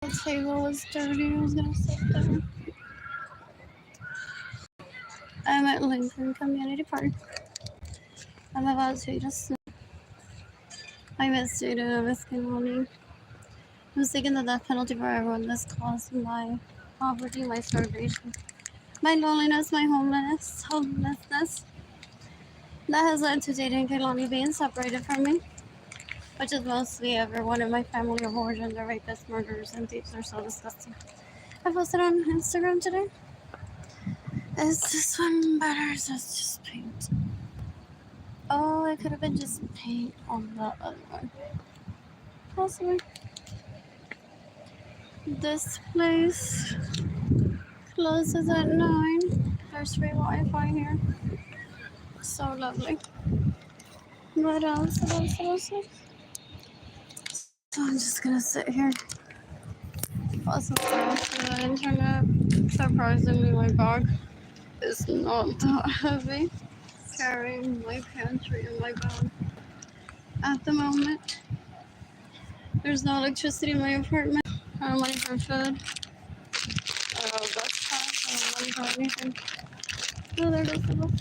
The table was dirty. I was gonna sit there. I'm at Lincoln Community Park. I'm about to eat a snack. I missed it and I miss Kenwani. I was taking the death penalty for everyone. This caused my poverty, my starvation, my loneliness, my homelessness. That has led to dating Kehlani being separated from me, which is mostly everyone in my family of origin. The rapists, murderers, and thieves are so disgusting. I posted on Instagram today. Is this one better? Is this just paint? Oh, it could have been just paint on the other one. Possibly. This place closes at 9. There's free Wi-Fi here. So lovely. What else? So I'm just gonna sit here. Also, the internet. Surprisingly, my bag is not that heavy. Carrying my pantry in my bag. At the moment, there's no electricity in my apartment. I don't money for food. I don't have a bus pass. I don't money for anything. Oh, there goes the bus.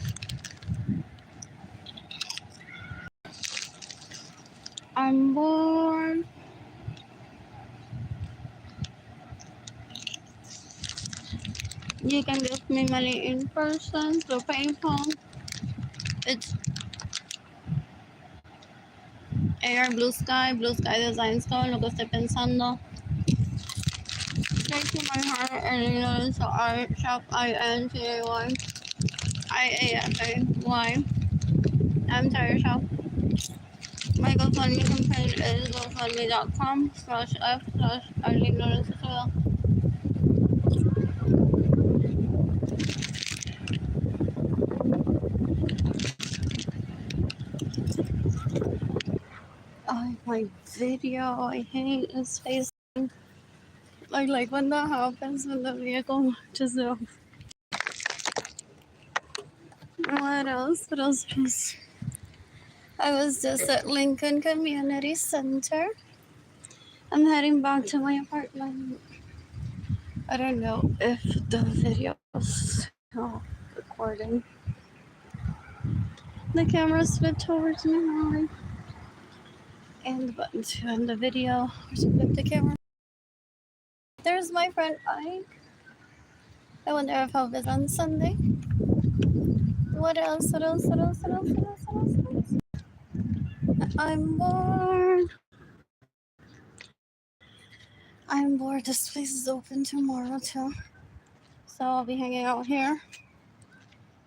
I'm bored. You can give me money in person through PayPal. It's AR Blue Sky Designs Co. Lo que estoy pensando. Straight to my heart, Arlene Lorenzo Art Shop, INTAY IAFAY Tire Shop. My GoFundMe campaign is gofundme.com/F/Arlene Lorenzo. Oh, my video, I hate his face. Like when that happens when the vehicle just What else? I was just at Lincoln Community Center. I'm heading back to my apartment. I don't know if the video is still recording. The camera flipped towards me now. And the button to end the video or to flip the camera. There's my friend Ike. I wonder if I'll visit on Sunday. What else? I'm bored. This place is open tomorrow too. So I'll be hanging out here.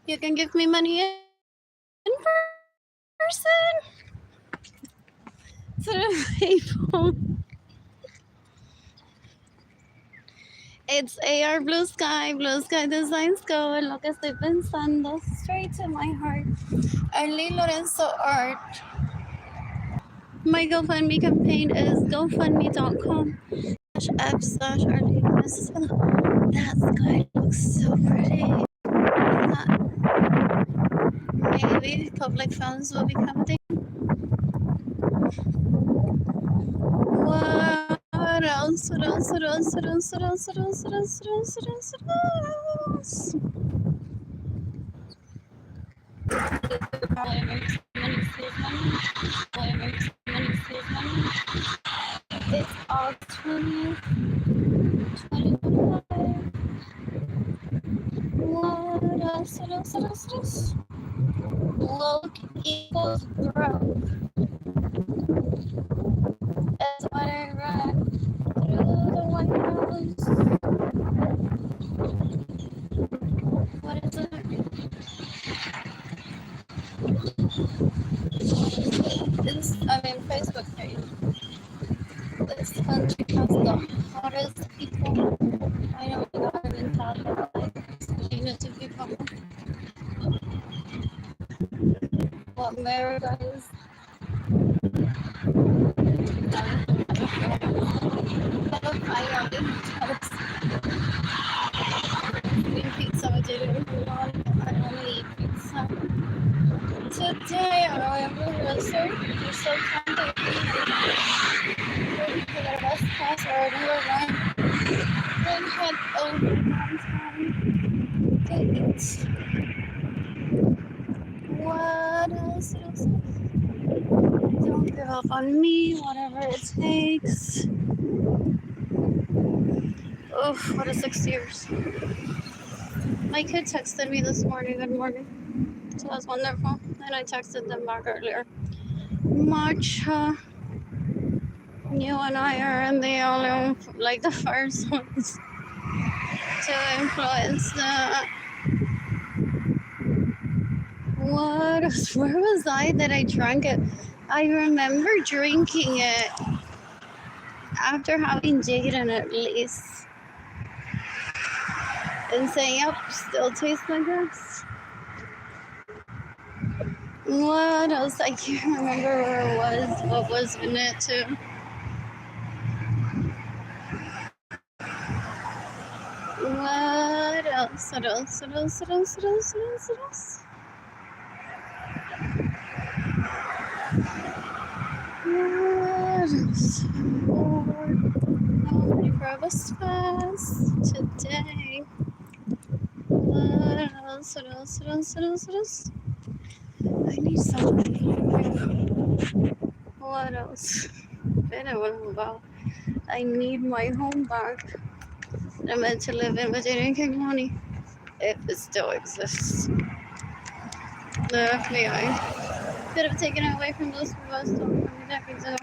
You can give me money in person. Through PayPal. It's AR Blue Sky Designs Co. En lo que estoy pensando. Straight to my heart. Arlene Lorenzo Art. My GoFundMe campaign is gofundme.com/F/Arlene Lorenzo. That sky looks so pretty. Maybe public funds will become a thing. What else? It's all 2025. What else? Look equals growth. That's what I read through the White House. What is it? Facebook page. This country has the hottest people. I know we got them in California, like, to people. America is. Eating pizza with you. I want to eat pizza. Today, I remember Russell. You're so kind of for the best class or another one. Then head over downtown. Date. What else? Don't give up on me, whatever it takes. Oof, what a 6 years. My kid texted me this morning, good morning. So that's wonderful. And I texted them back earlier. Matcha, you and I are in the only, like the first ones to influence that. What else? Where was I that I drank it? I remember drinking it after having Jaden at least. And saying, yep, still tastes like this. What else? I can't remember where it was. What was in it too? What else? What else? What else? What else? What else? What else? What else? What else? I'm ready for a bus pass today. What else? What else? What else? What else? What else? I need somebody. What else? Been a while. I need my home back. I'm meant to live in Virginia and King County, if it still exists. The FBI could have taken it away from those of us decades ago,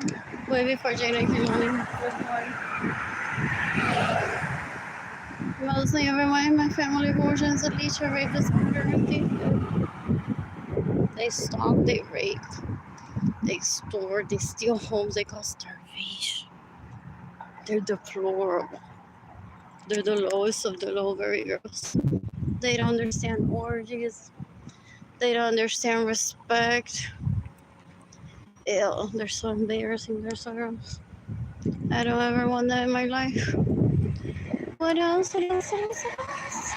way before Jane and King County was born. Mostly everyone in my family abortions, at least a rapist, murder, and thief. They stalk, they rape, they extort, they steal homes, they cause starvation. They're deplorable. They're the lowest of the low, very gross. They don't understand orgies. They don't understand respect. Ew, they're so embarrassing. They're so gross. I don't ever want that in my life. What else? What else? What else? What else?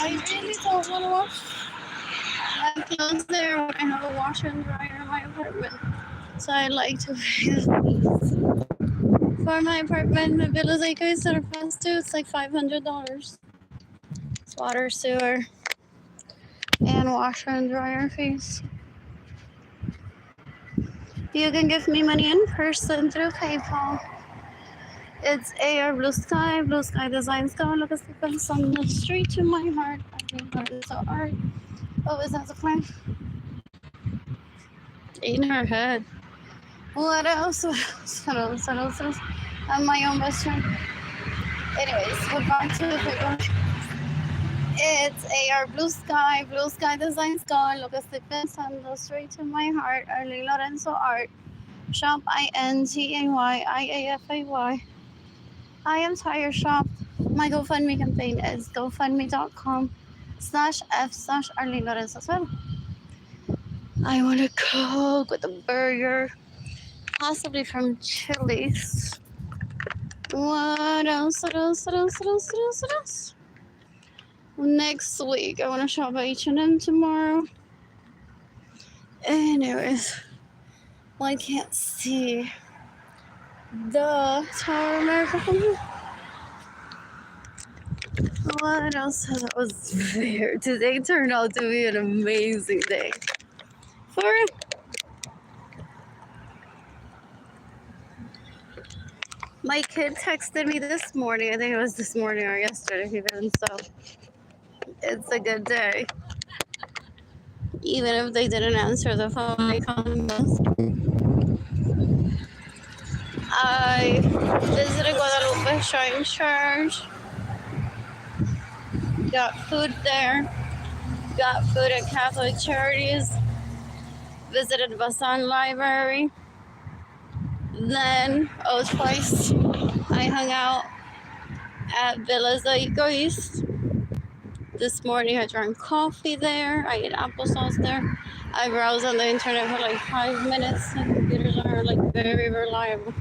I really don't want to wash my clothes there when I have a washer and dryer in my apartment. So I like to pay the fees for my apartment. My bill is like I said, fast too. It's like $500. It's water, sewer, and washer and dryer fees. You can give me money in person through PayPal. It's AR Blue Sky Designs. Go look at the fence on the street to my heart. I think that is so art. Always has a plan. In her head. What else? What else? What else? What else? What else? I'm my own best friend. Anyways, we're back to the paper. It's AR Blue Sky Designs. Go look at the fence on the street to my heart. Arlene Lorenzo art. Shop INTAYIAFAY. I am Tire Shop. My GoFundMe campaign is gofundme.com/F/Arlene Lorenzo as well. I want a Coke with a burger, possibly from Chili's. What else? What else? What else? What else? What else? What else? Next week, I want to shop at H&M tomorrow. Anyways, well, I can't see the Tower of America from here. What else? That was there. Today turned out to be an amazing day. For real. My kid texted me this morning. I think it was this morning or yesterday even, so it's a good day. Even if they didn't answer the phone, I called them. I visited Guadalupe Shrine Church. Got food there. Got food at Catholic Charities. Visited Basan Library. Then, twice, I hung out at Villa Zaico East. This morning I drank coffee there. I ate applesauce there. I browsed on the internet for like 5 minutes. The computers are like very reliable.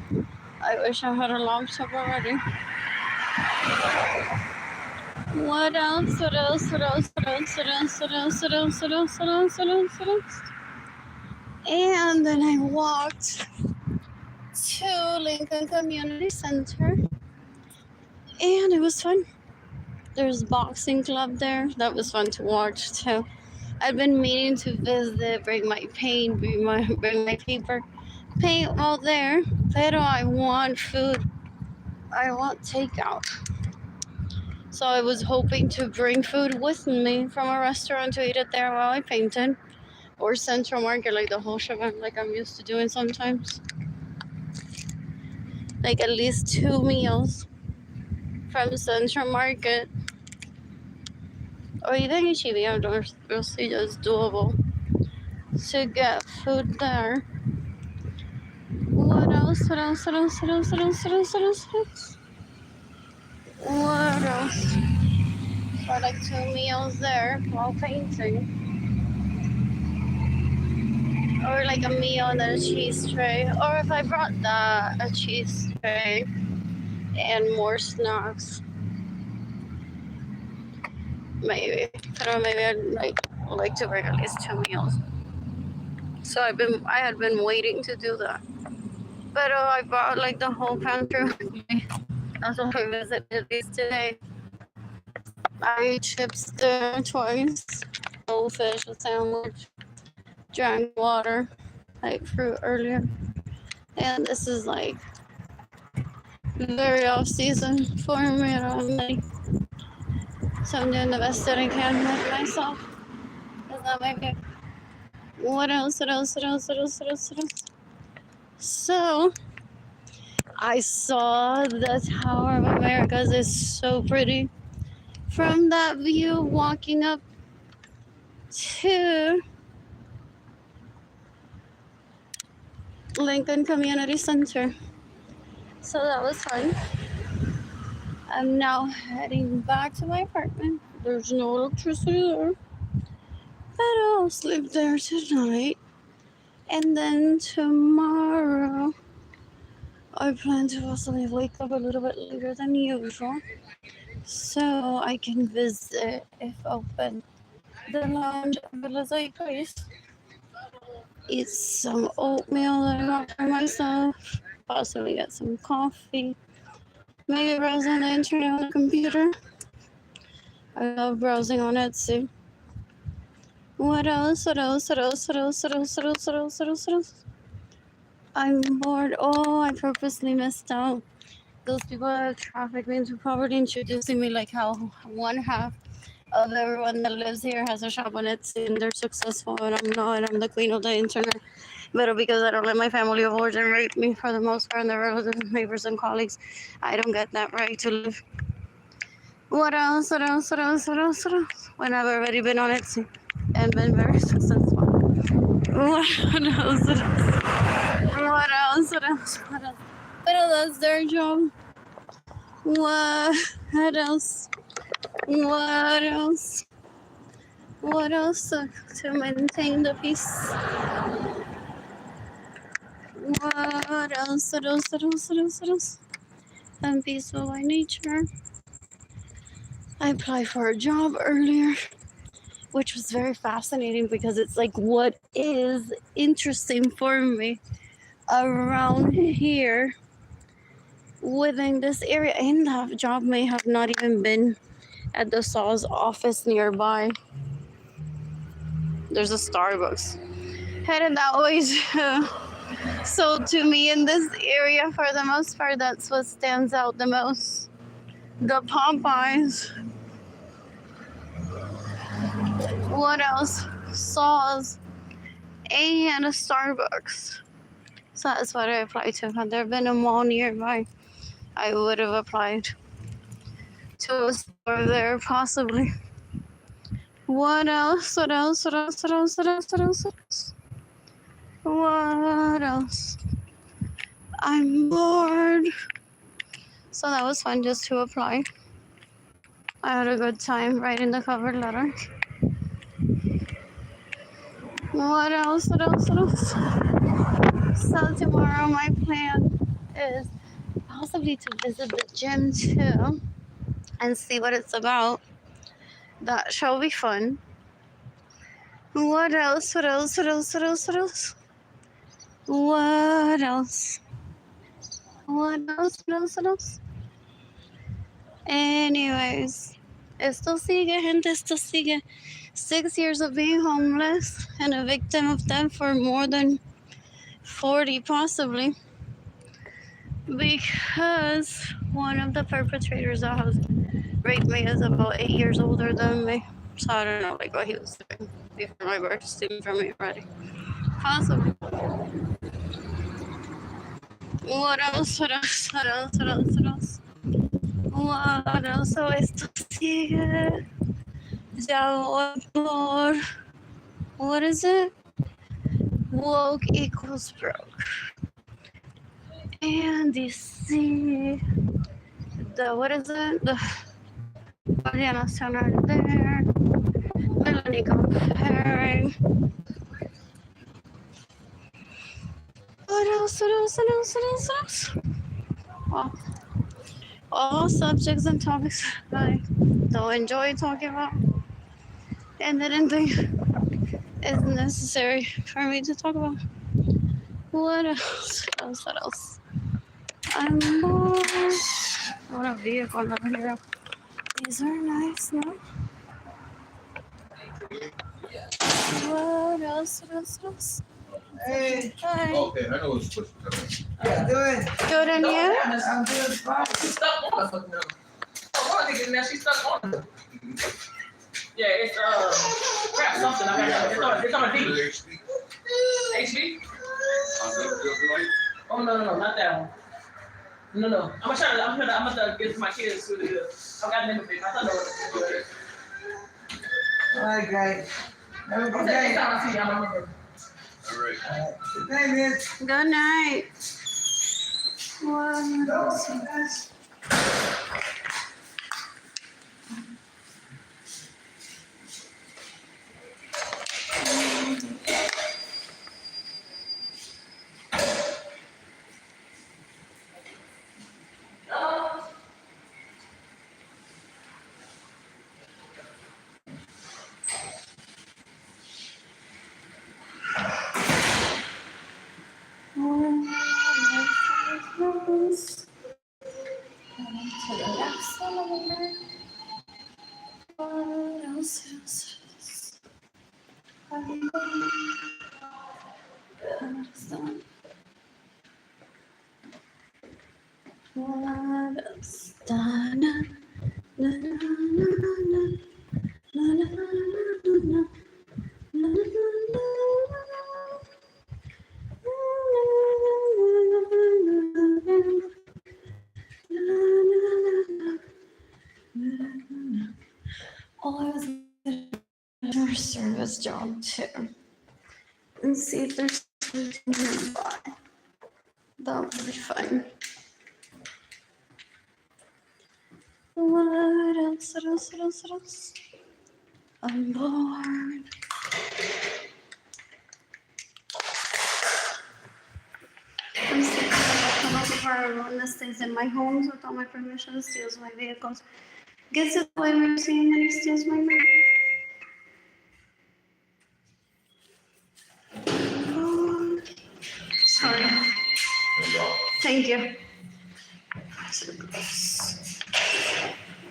I wish I had a laptop already. What else? What else? What else? What else? What else? What else? What else? What else? What else? What else? What else? And then I walked to Lincoln Community Center, and it was fun. There's boxing club there. That was fun to watch too. I've been meaning to visit, bring my paint, bring my paper, paint all there. But I want food. I want takeout. So I was hoping to bring food with me from a restaurant to eat it there while I painted. Or Central Market, like the whole shebang, like I'm used to doing sometimes. Like at least 2 meals from Central Market. Or even HEB, we'll see it's doable to get food there. What else? What else? What else? What else? What else? What else? What else? What else? What else? For like 2 meals there while painting. Or like a meal and then a cheese tray. Or if I brought a cheese tray and more snacks. Maybe. I don't know, maybe I'd like to bring at least 2 meals. So I had been waiting to do that. But I brought like the whole pantry with me. Also I visited these today. I ate chips there twice. Goldfish, a sandwich. Drank water. I ate fruit earlier. And this is like very off season for me. I don't have money. So I'm doing the best that I can with myself. Does that make it? What else? What else? What else? What else? What else? What else? So I saw the Tower of Americas. It's so pretty. From that view, walking up to Lincoln Community Center. So that was fun. I'm now heading back to my apartment. There's no electricity there. But I'll sleep there tonight. And then tomorrow, I plan to possibly wake up a little bit later than usual. So I can visit, if open, the lounge at Villa Place. Eat some oatmeal that I got for myself. Possibly get some coffee. Maybe browse on the internet on the computer. I love browsing on Etsy. What else? What else? What else? What else? What else? What else? What else? What else? What else? I'm bored. Oh, I purposely missed out. Those people that traffic me into poverty introducing me like how one half of everyone that lives here has a shop on Etsy and they're successful and I'm not. I'm the queen of the internet. But because I don't let my family of origin rape me for the most part and their relatives, neighbors, and colleagues, I don't get that right to live. What else? What else? What else? What else? What else? When I've already been on Etsy and been very successful. What else? What else? What else? What else? What else? But that's their job. What else? What else? What else to maintain the peace? What else? What else? What else? What else? What else? I'm peaceful by nature. I applied for a job earlier, which was very fascinating because it's like what is interesting for me around here within this area. And that job may have not even been at the Saw's office nearby. There's a Starbucks headed that way too. So to me in this area, for the most part, that's what stands out the most. The Popeyes. What else? Saw's and a Starbucks. So that's what I applied to. Had there been a mall nearby, I would have applied to a store there possibly. What else? What else? What else? What else? What else? What else? What else? What else? I'm bored. So that was fun just to apply. I had a good time writing the cover letter. What else? What else? What else? So tomorrow my plan is possibly to visit the gym too and see what it's about. That shall be fun. What else? What else? What else? What else? What else? What else? What else? What else? What else? Anyways, esto sigue, gente, esto sigue. 6 years of being homeless and a victim of theft for more than 40 possibly, because one of the perpetrators that has raped me is about 8 years older than me. So I don't know like what he was doing before my birth, stealing from me already. Possibly. What else? What else? What else? What else? What else? What else? So esto sigue. Ya voy por. What is it? Woke equals broke. And you see the, what is it? The Guardia Nacional there. Melanie comparing. What else? What else? What else? What else? What else? Well, all subjects and topics I don't enjoy talking about and didn't think is necessary for me to talk about. What else? What else? What else? I'm bored. What a vehicle over here. These are nice, no? What else? What else? What else? Hey. Hi. Okay, I know what's supposed to come in. How you doing? Good, and you? I'm doing fine. She's stuck on us now. Oh, one nigga now, she's stuck on us. Yeah, it's crap something. I got it's on a D. HB? Oh no, not that one. No. I'm gonna get my kids to the. I got name of it. I thought that was good. All right, guys. Have a good Next day. time I see you, I'm remember. All right. Good night, miss. Good night. What else? Oh, I was gonna service job too, and see if there's something nearby. That would be fun. What else? What else? What else? What else? I'm bored. I'm sick of the penalty for everyone that stays in my homes without my permission, steals my vehicles, gets it the way we're seeing that he steals my money. Sorry. Thank you.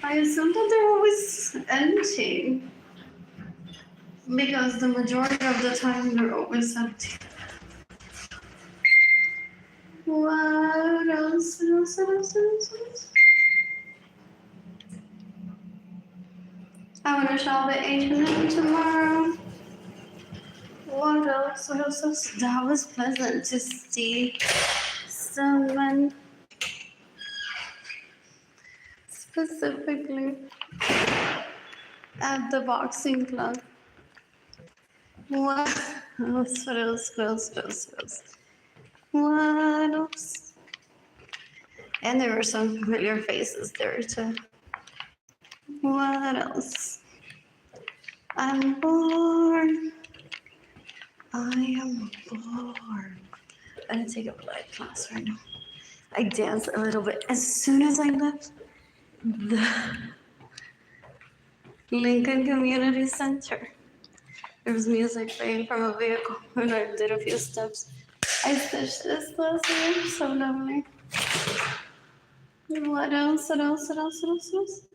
I assume that they're always empty because the majority of the time they're always empty. What else? What else? What else? What else? What else? I want to shop at H&M tomorrow. What else? What else? What else? That was pleasant to see someone specifically at the boxing club. What else? What else? What else? What else? What else? What else? And there were some familiar faces there too. What else? I'm bored. I am bored. I'm gonna take a light class right now. I danced a little bit as soon as I left the Lincoln Community Center. There was music playing from a vehicle, and I did a few steps. I stitched this last year, so lovely. What else? What else? What else? What else? What else?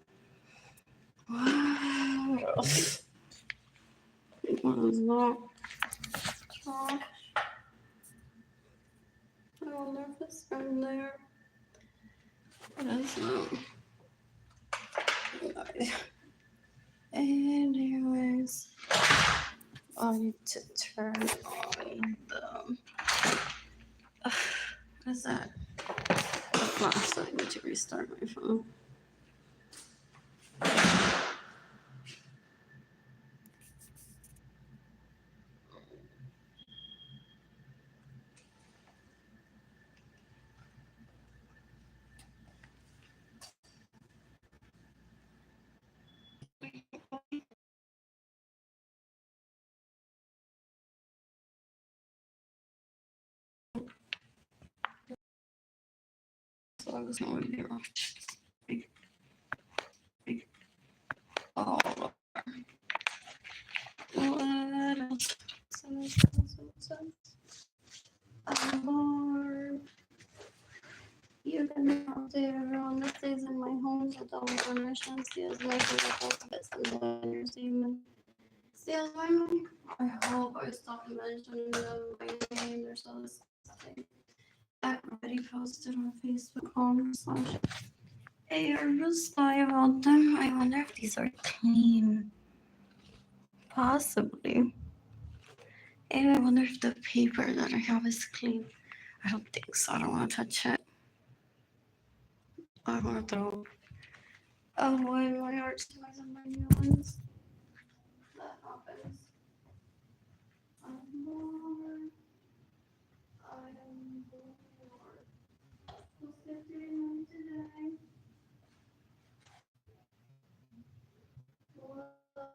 Wow. What else? What is that? Trash. I wonder if it's from there. What is that? Anyways, I need to turn on the. What is that? The flash. I need to restart my phone. So I was going here. Oh, what else? I'm bored. You can update everyone that stays in my home so don't permission. Steals my bits and letters even. Steals my money. I hope I stop mentioning them by name. They're so disgusting. I already posted on Facebook.com/. Hey, I just thought about them. I wonder if these are clean. Possibly. And I wonder if the paper that I have is clean. I don't think so. I don't want to touch it. I want to throw away my art supplies and my new ones. That happens. I'm bored. I am bored. What's the doing today? What else?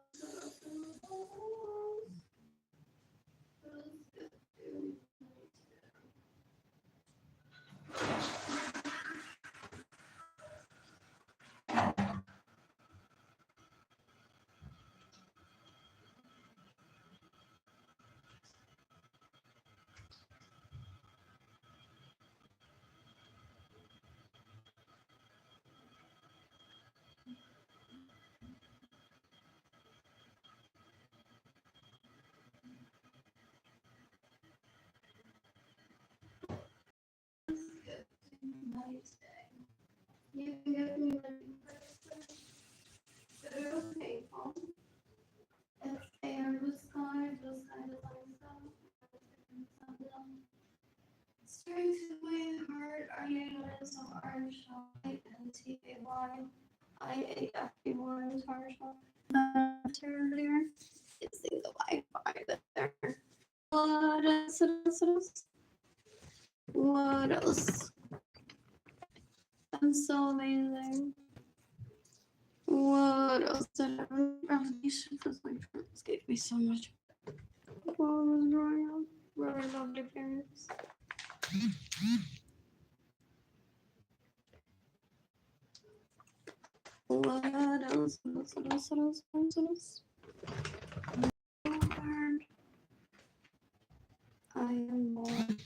Nice day. You can give me the it was painful. It's air blue sky, design stuff. Straight to my heart, Arlene Lorenzo, RNSHAYIAFBY is Harshal. Earlier, using the Wi-Fi there. What else? What else? I'm so amazing. What else did I revelation? Because my parents gave me so much while I was growing up. Really lovely parents. What else? What else? Bored. I am bored.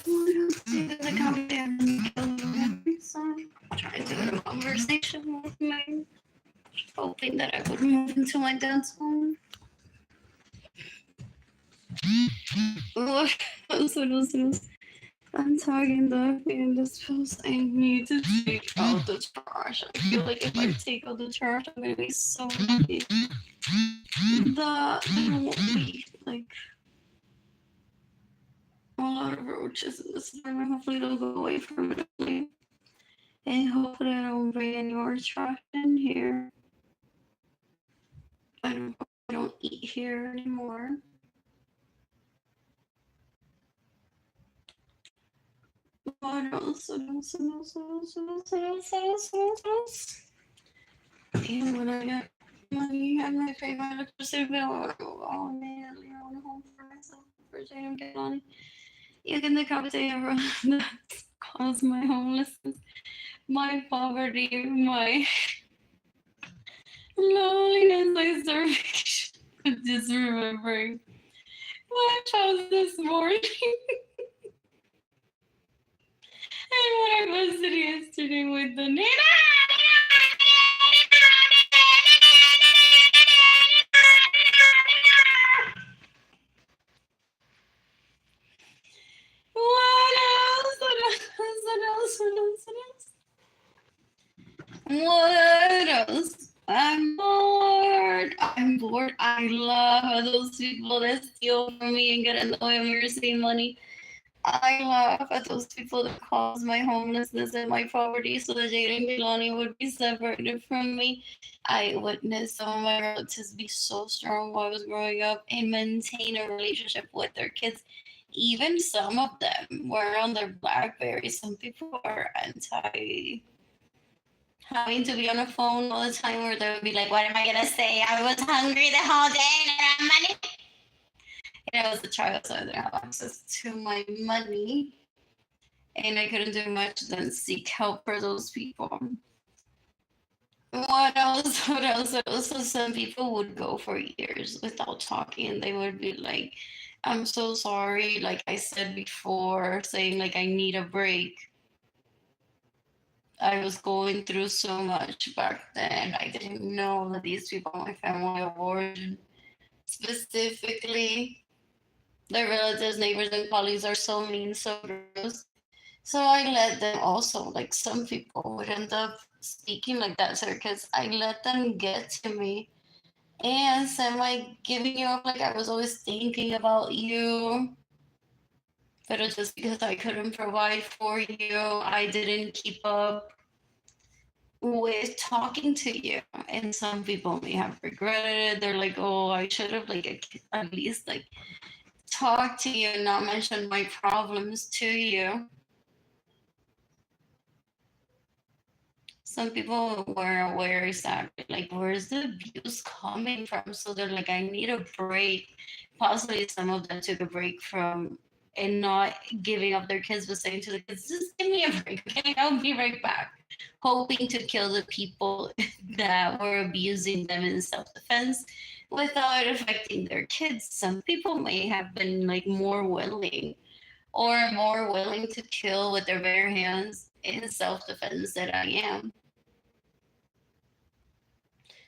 What else? The company trying to have a conversation with me, hoping that I would move into my dad's home. What else? I'm talking the in this post. I need to take out the trash. I feel like if I take out the trash, I'm gonna be so happy. There won't be like a lot of roaches in this environment. Hopefully they'll go away permanently. And hopefully I don't bring any more trash in here. I don't eat here anymore. What else? What else? What else? What else? What else? What else? What else? What else? And when I get money, I might pay my electricity bill. Oh man, I own a home for myself. First, I don't get money. You can think of it that's caused my homelessness, my poverty, my loneliness, my starvation. Just remembering my child this morning and what I posted yesterday with the Nina. What else? What else? What else? What else? What else? I'm bored. I'm bored. I love those people that steal from me and get in the way of me receiving money. I laugh at those people that cause my homelessness and my poverty so that Jade and Milani would be separated from me. I witnessed some of my relatives be so strong while I was growing up and maintain a relationship with their kids. Even some of them were on their Blackberry. Some people are anti having to be on the phone all the time where they would be like, what am I going to say? I was hungry the whole day and I don't have money. And I was a child, so I didn't have access to my money. And I couldn't do much than seek help for those people. What else? What else? What else? So some people would go for years without talking. And they would be like, I'm so sorry. Like I said before, saying like I need a break. I was going through so much back then. I didn't know that these people, my family of origin, specifically their relatives, neighbors, and colleagues are so mean, so gross. So I let them also, like some people would end up speaking like that to her because I let them get to me and semi giving you up like I was always thinking about you. But it's just because I couldn't provide for you, I didn't keep up with talking to you. And some people may have regretted it. They're like, oh, I should have like at least like talked to you and not mentioned my problems to you. Some people were aware exactly like where's the abuse coming from. So they're like, I need a break. Possibly some of them took a break from and not giving up their kids, but saying to the kids, just give me a break, okay? I'll be right back. Hoping to kill the people that were abusing them in self-defense without affecting their kids. Some people may have been like more willing to kill with their bare hands in self-defense than I am.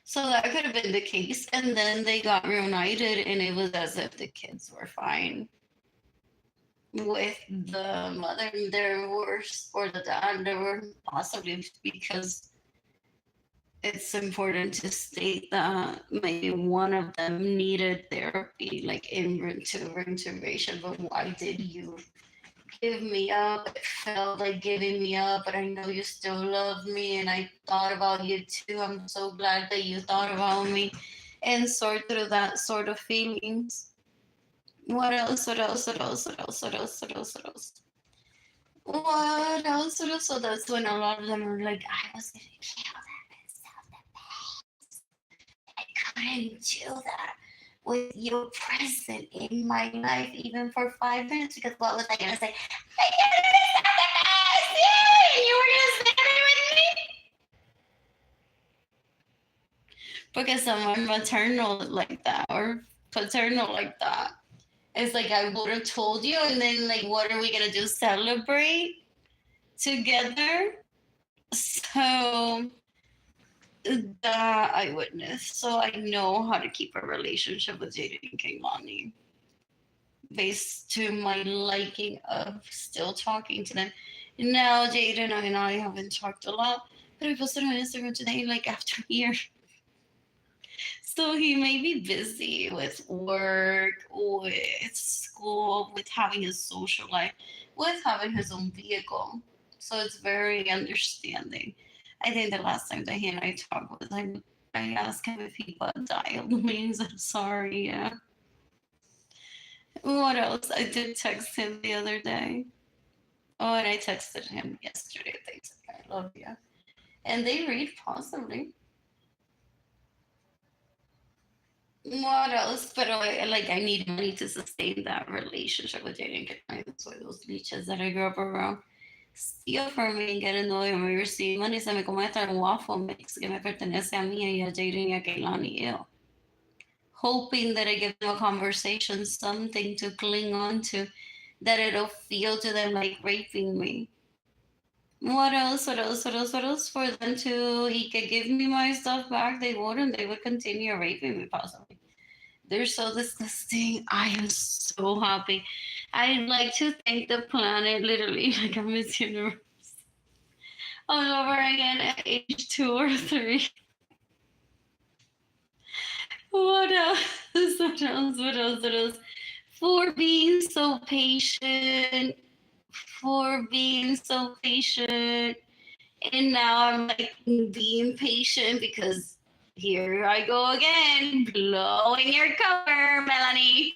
So that could have been the case. And then they got reunited, and it was as if the kids were fine with the mother. There worse or the dad. There were possibly because it's important to state that maybe one of them needed therapy, like in reintegration. But why did you give me up? It felt like giving me up, but I know you still love me, and I thought about you too. I'm so glad that you thought about me, and sort through that sort of feelings. What else? What else? What else? What else? What else? What else? What else? What else? What else? So that's when a lot of them were like, I was gonna kill them in self-defense. I couldn't do that with you present in my life, even for 5 minutes, because what was I gonna say? I couldn't self-defense you, and you were gonna stand there with me. Because someone maternal like that or paternal like that. It's like I would have told you, and then like, what are we gonna do? Celebrate together? So that I witnessed. So I know how to keep a relationship with Jaden and Kaylani based to my liking of still talking to them. Now Jaden and I haven't talked a lot, but I posted on Instagram today, like after a year. So he may be busy with work, with school, with having his social life, with having his own vehicle. So it's very understanding. I think the last time that he and I talked was I asked him if he butt dialed me. He said, sorry, yeah. What else? I did text him the other day. Oh, and I texted him yesterday. Thanks. I love you. And they read possibly. What else? But I need money to sustain that relationship with dating. That's why those leeches that I grew up around steal from me and get annoyed when we receive money. Se me come esta waffle mix que me pertenece a mí y a Jaden y a Kaylani. Ew. Hoping that I give them a conversation, something to cling on to, that it'll feel to them like raping me. What else? What else? What else? What else? For them to, he could give me my stuff back, they wouldn't. They would continue raping me, possibly. They're so disgusting. I am so happy. I'd like to thank the planet, literally, like a Miss Universe, all over again at age 2 or 3. What else? What else? What else? What else? For being so patient. For being so patient. And now I'm like being patient because here I go again, blowing your cover, Melanie.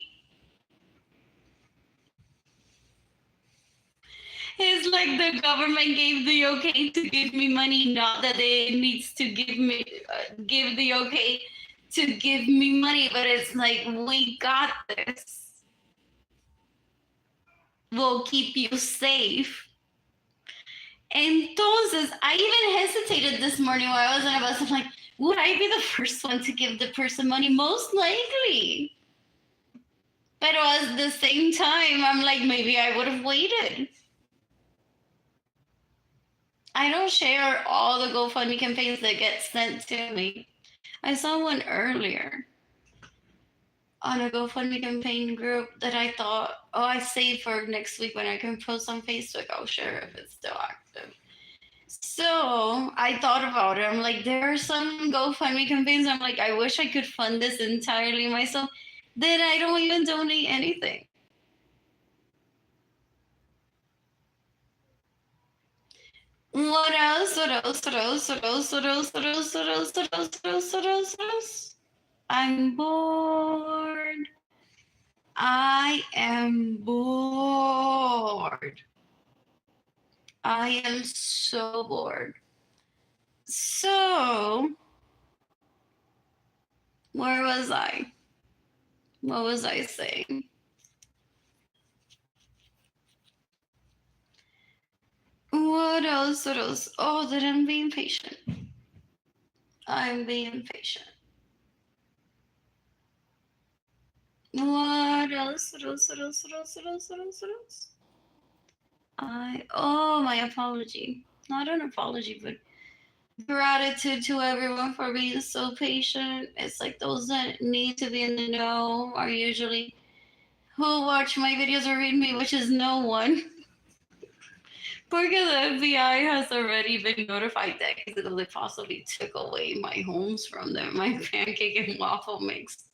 It's like the government gave the okay to give me money, not that it needs to give the okay to give me money, but it's like, we got this. We'll keep you safe. Entonces, I even hesitated this morning while I was on a bus. I'm like, would I be the first one to give the person money? Most likely. But at the same time, I'm like, maybe I would have waited. I don't share all the GoFundMe campaigns that get sent to me. I saw one earlier on a GoFundMe campaign group that I thought, oh, I saved for next week when I can post on Facebook. I'll share if it's still active. So I thought about it. I'm like, there are some GoFundMe campaigns. I'm like, I wish I could fund this entirely myself. Then I don't even donate anything. What else? What else? What else? What else? What else? What else? What else? What else? What else? What else? What else? I'm bored. I am bored. I am so bored. So, where was I? What was I saying? What else? What else? Oh, that I'm being patient. I'm being patient. What else? What else? What else? What else? What else? What else? What else? My apology. Not an apology, but gratitude to everyone for being so patient. It's like those that need to be in the know are usually who watch my videos or read me, which is no one. Because the FBI has already been notified that they possibly took away my homes from them, my pancake and waffle mix.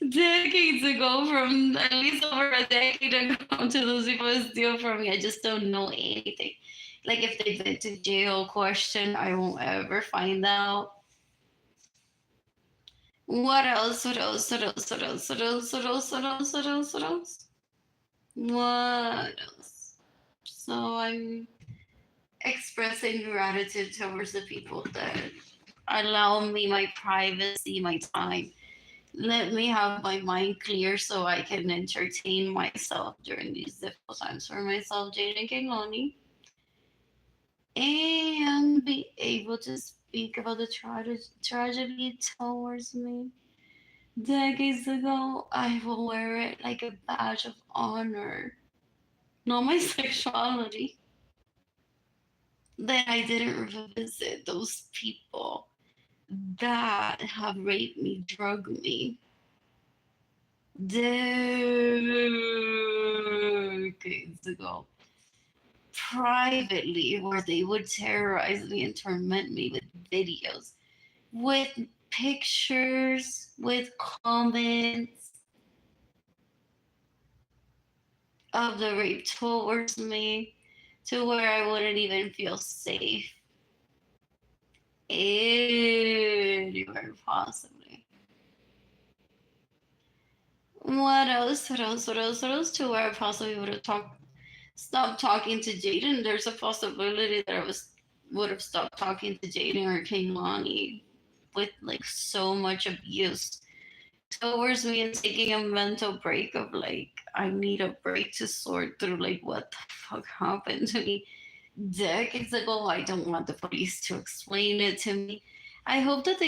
Decades ago, from at least over a decade ago, to those people steal from me. I just don't know anything. Like if they've been to jail, question, I won't ever find out. What else? What else? What else? What else? What else? What else? What else? What else? What else? What else? So I'm expressing gratitude towards the people that allow me my privacy, my time. Let me have my mind clear so I can entertain myself during these difficult times for myself, Jaden Kingloni, and be able to speak about the tragedy towards me. Decades ago, I will wear it like a badge of honor, not my sexuality. That I didn't revisit those people that have raped me, drugged me. Decades ago, privately, where they would terrorize me and torment me with videos, with pictures, with comments of the rape towards me, to where I wouldn't even feel safe anywhere possibly. What else? What else? What else? What else? To where I possibly would have talked stopped talking to Jaden, there's a possibility that would have stopped talking to Jaden or Kaylani with like so much abuse towards me and taking a mental break of like I need a break to sort through like what the fuck happened to me decades ago. I don't want the police to explain it to me. I hope that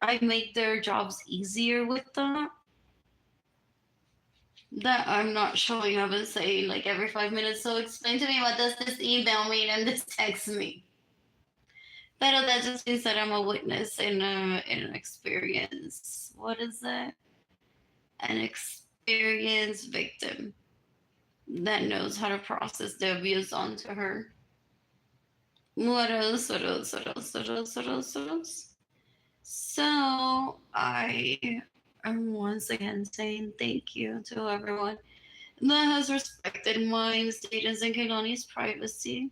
I make their jobs easier with that. That I'm not showing up and saying like every 5 minutes, so explain to me what does this email mean and this text me. But that just means that I'm a witness in an experience. What is that? An experienced victim that knows how to process the abuse onto her. What else? What else? What else? What else? What else? What else? So I am once again saying thank you to everyone that has respected my students and Kaylani's privacy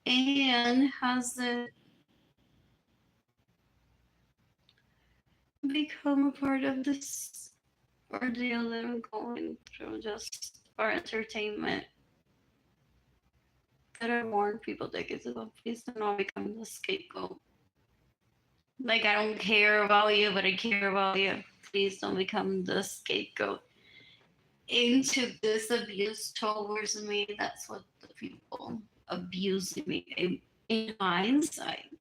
and hasn't become a part of this ordeal that I'm going through just for entertainment. That I warned people decades ago, please do not become the scapegoat. Like, I don't care about you, but I care about you. Please don't become the scapegoat into this abuse towards me. That's what the people abusing me in hindsight.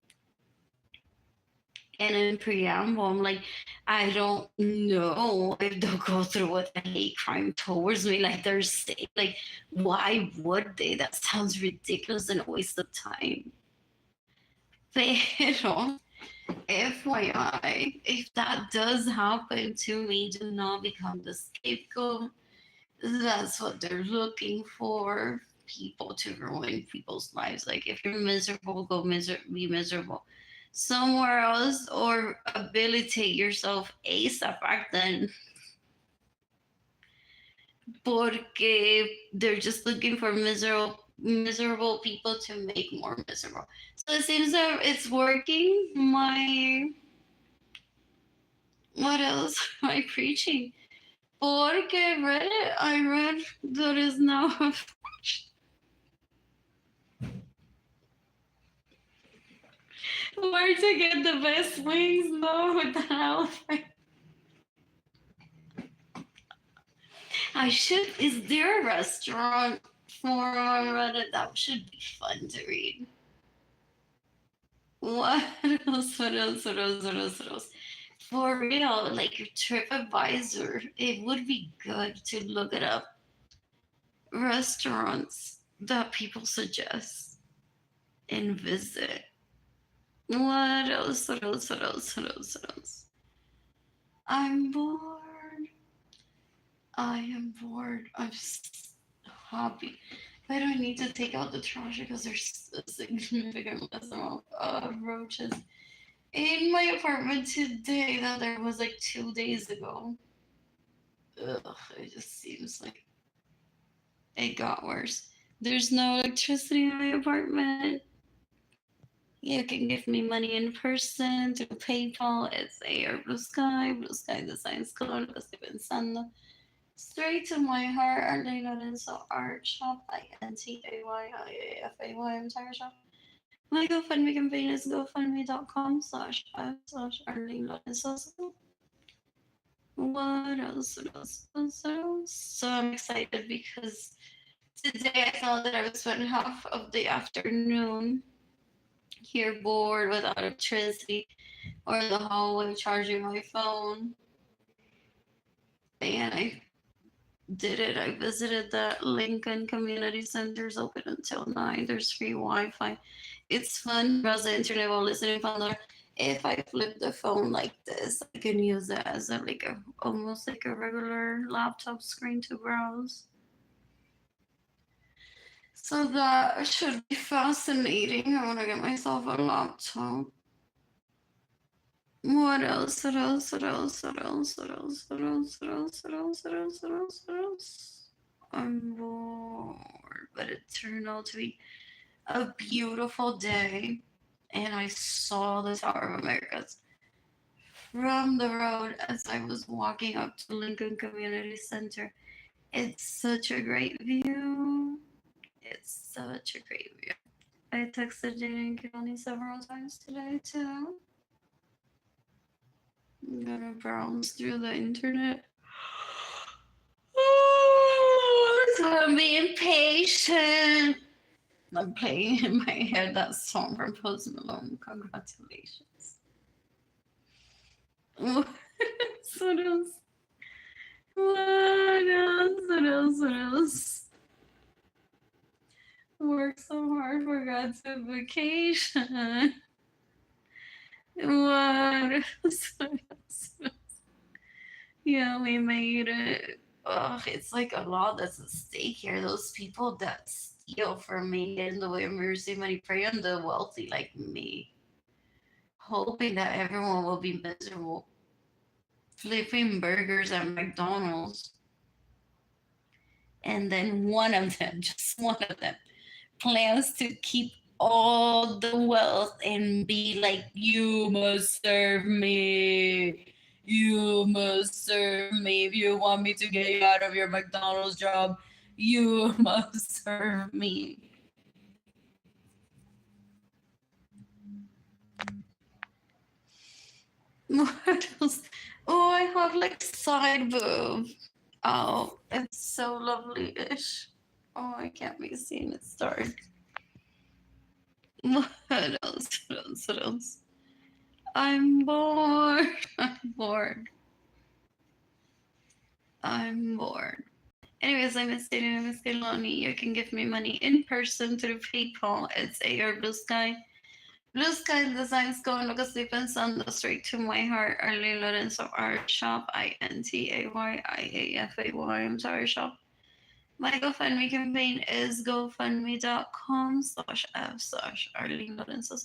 And in preamble, I'm like, I don't know if they'll go through with a hate crime towards me. Like they're saying, like, why would they? That sounds ridiculous and a waste of time. Pero, FYI, if that does happen to me, do not become the scapegoat. That's what they're looking for. People to ruin people's lives. Like if you're miserable, be miserable somewhere else or habilitate yourself ASAP back then. Porque they're just looking for miserable people to make more miserable. So it seems that it's working. What else am I preaching? Porque I read there is now where to get the best wings though with that outfit. Is there a restaurant for Reddit? That should be fun to read. What else? What else? What else? What else? What else? For real, like your TripAdvisor, it would be good to look it up. Restaurants that people suggest and visit. What else? What else? What else? What else? What else? I'm bored. I am bored. I'm happy. But I need to take out the trash because there's a significant amount of roaches in my apartment today that there was like 2 days ago. Ugh, it just seems like it got worse. There's no electricity in my apartment. You can give me money in person through PayPal. It's Blue Sky Designs Color, lo estoy pensando. Straight to my heart, Arlene Lorenzo Art Shop, INTAYIAFAY entire shop. My GoFundMe campaign is gofundme.com/Arlene Lorenzo. What else? What else? What else? So I'm excited because today I thought that I would spend half of the afternoon here bored without electricity or in the hallway charging my phone. And I did it. I visited the Lincoln Community Centers open until 9. There's free Wi-Fi. It's fun. Browse the internet while listening to if I flip the phone like this, I can use it as almost like a regular laptop screen to browse. So that should be fascinating. I want to get myself a laptop. What else? What else? What else? What else? What else? What else? What else? What else? What else? What else? What else? I'm bored, but it turned out to be a beautiful day, and I saw the Tower of Americas from the road as I was walking up to Lincoln Community Center. It's such a great view. It's such a great view. I texted Jaden and Keone several times today too. I'm gonna browse through the internet. So I'm being patient. I'm playing in my head that song from Post Malone. Congratulations. What else? What else? What else? What else? Work so hard, forgot to vacation. What else? What else? Yeah, we made it. Ugh, it's like a lot that's at stake here. Those people that steal from me in the way of mercy money prey on the wealthy like me, hoping that everyone will be miserable. Flipping burgers at McDonald's. And then one of them, just one of them, plans to keep all the wealth and be like, you must serve me. You must serve me. If you want me to get you out of your McDonald's job, you must serve me. What else? Oh, I have like side boob. Oh, it's so lovely-ish. Oh, I can't be seen. It's dark. What else? What else? What else? I'm bored. I'm bored. I'm bored. Anyways, I miss dating. I miss Keone. You can give me money in person through PayPal. It's AR Blue Sky. Blue Sky Designs go and look asleep and sun straight to my heart. Arlene Lorenzo Art Shop. INTAYIAFAY. I'm sorry, shop. My GoFundMe campaign is gofundme.com/f/Arlene Lorenzo.